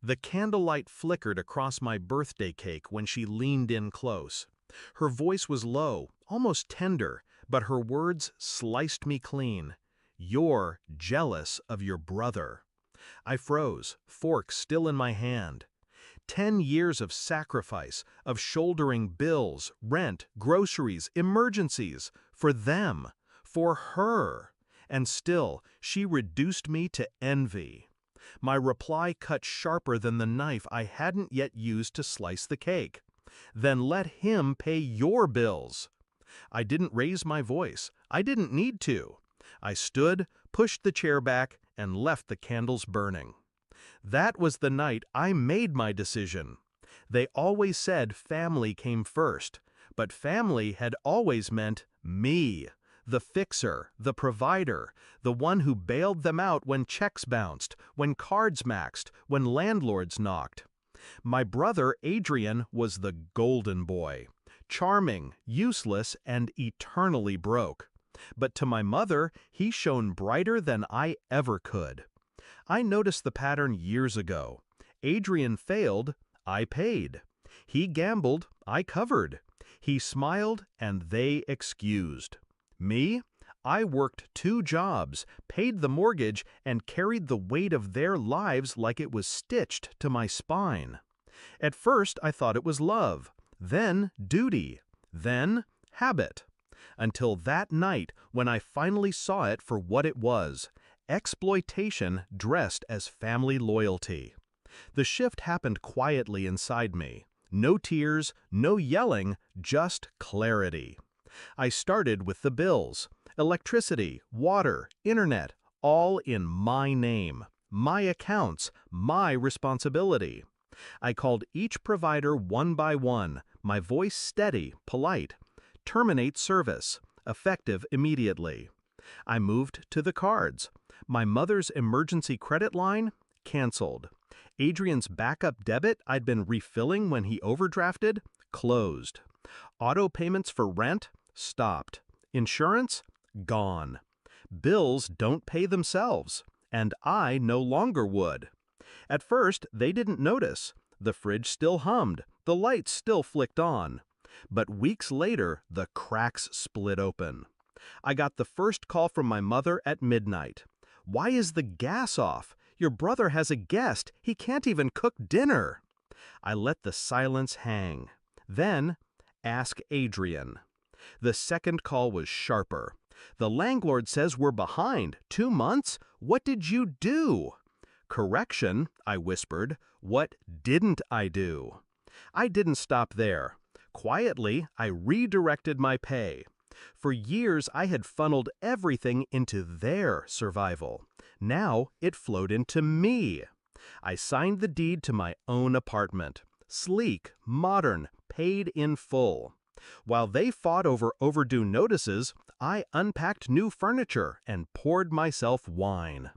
The candlelight flickered across my birthday cake when she leaned in close. Her voice was low, almost tender, but her words sliced me clean. "You're jealous of your brother." I froze, fork still in my hand. 10 years of sacrifice, of shouldering bills, rent, groceries, emergencies, for them, for her. And still, she reduced me to envy. My reply cut sharper than the knife I hadn't yet used to slice the cake. "Then let him pay your bills." I didn't raise my voice. I didn't need to. I stood, pushed the chair back, and left the candles burning. That was the night I made my decision. They always said family came first, but family had always meant me. The fixer, the provider, the one who bailed them out when checks bounced, when cards maxed, when landlords knocked. My brother Adrian was the golden boy, charming, useless, and eternally broke. But to my mother, he shone brighter than I ever could. I noticed the pattern years ago. Adrian failed, I paid. He gambled, I covered. He smiled, and they excused. Me? I worked 2 jobs, paid the mortgage, and carried the weight of their lives like it was stitched to my spine. At first, I thought it was love, then duty, then habit. Until that night when I finally saw it for what it was: exploitation dressed as family loyalty. The shift happened quietly inside me. No tears, no yelling, just clarity. I started with the bills. Electricity, water, internet, all in my name. My accounts, my responsibility. I called each provider one by one, my voice steady, polite. Terminate service, effective immediately. I moved to the cards. My mother's emergency credit line? Canceled. Adrian's backup debit I'd been refilling when he overdrafted? Closed. Auto payments for rent? Stopped. Insurance? Gone. Bills don't pay themselves, and I no longer would. At first, they didn't notice. The fridge still hummed, the lights still flicked on. But weeks later, the cracks split open. I got the first call from my mother at midnight. "Why is the gas off? Your brother has a guest. He can't even cook dinner." I let the silence hang. Then, ask Adrian. The second call was sharper. "The landlord says we're behind. 2 months? What did you do?" "Correction," I whispered. "What didn't I do?" I didn't stop there. Quietly, I redirected my pay. For years, I had funneled everything into their survival. Now, it flowed into me. I signed the deed to my own apartment. Sleek, modern, paid in full. While they fought over overdue notices, I unpacked new furniture and poured myself wine.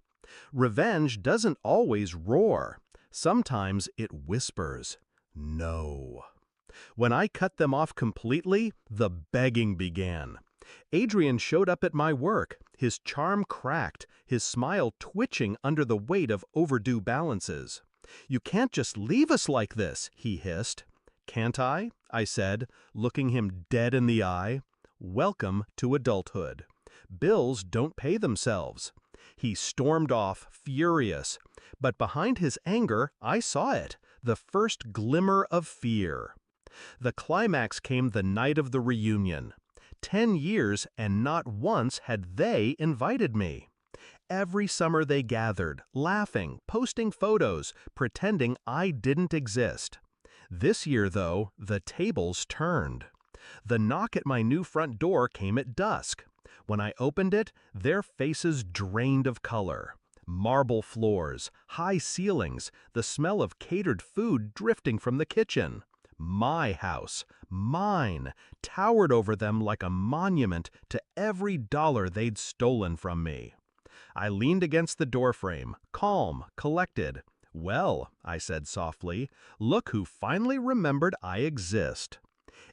Revenge doesn't always roar. Sometimes it whispers, "No." When I cut them off completely, the begging began. Adrian showed up at my work, his charm cracked, his smile twitching under the weight of overdue balances. "You can't just leave us like this," he hissed. "Can't I?" I said, looking him dead in the eye. "Welcome to adulthood. Bills don't pay themselves." He stormed off, furious. But behind his anger, I saw it, the first glimmer of fear. The climax came the night of the reunion. 10 years and not once had they invited me. Every summer they gathered, laughing, posting photos, pretending I didn't exist. This year, though, the tables turned. The knock at my new front door came at dusk. When I opened it, their faces drained of color. Marble floors, high ceilings, the smell of catered food drifting from the kitchen. My house, mine, towered over them like a monument to every dollar they'd stolen from me. I leaned against the doorframe, calm, collected. "Well," I said softly, "look who finally remembered I exist."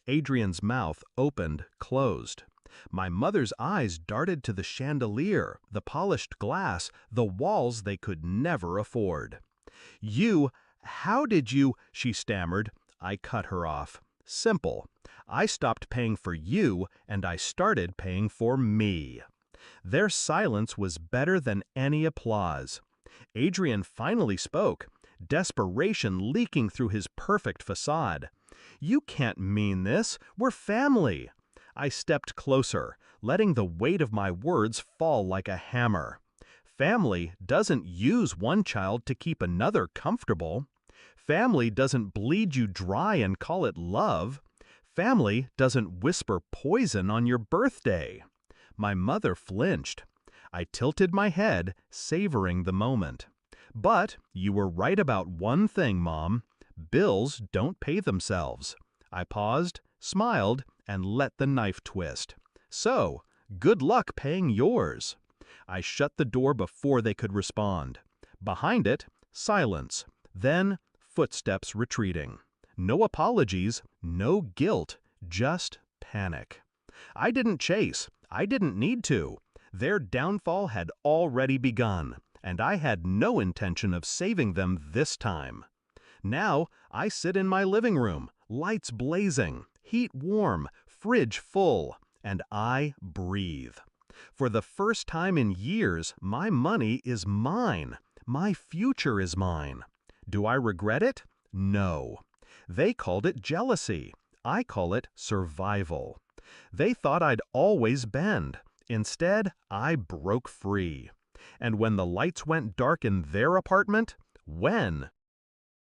Adrian's mouth opened, closed. My mother's eyes darted to the chandelier, the polished glass, the walls they could never afford. "You How did you, she stammered. I cut her off. Simple. I stopped paying for you, and I started paying for me. Their silence was better than any applause. Adrian finally spoke, desperation leaking through his perfect facade. You can't mean this. We're family. I stepped closer, letting the weight of my words fall like a hammer. Family doesn't use one child to keep another comfortable. Family doesn't bleed you dry and call it love. Family doesn't whisper poison on your birthday. My mother flinched. I tilted my head, savoring the moment. But you were right about one thing, Mom. Bills don't pay themselves. I paused, smiled, and let the knife twist. So, good luck paying yours. I shut the door before they could respond. Behind it, silence. Then, footsteps retreating. No apologies, no guilt, just panic. I didn't chase. I didn't need to. Their downfall had already begun, and I had no intention of saving them this time. Now, I sit in my living room, lights blazing, heat warm, fridge full, and I breathe. For the first time in years, my money is mine. My future is mine. Do I regret it? No. They called it jealousy. I call it survival. They thought I'd always bend. Instead, I broke free. And when the lights went dark in their apartment, when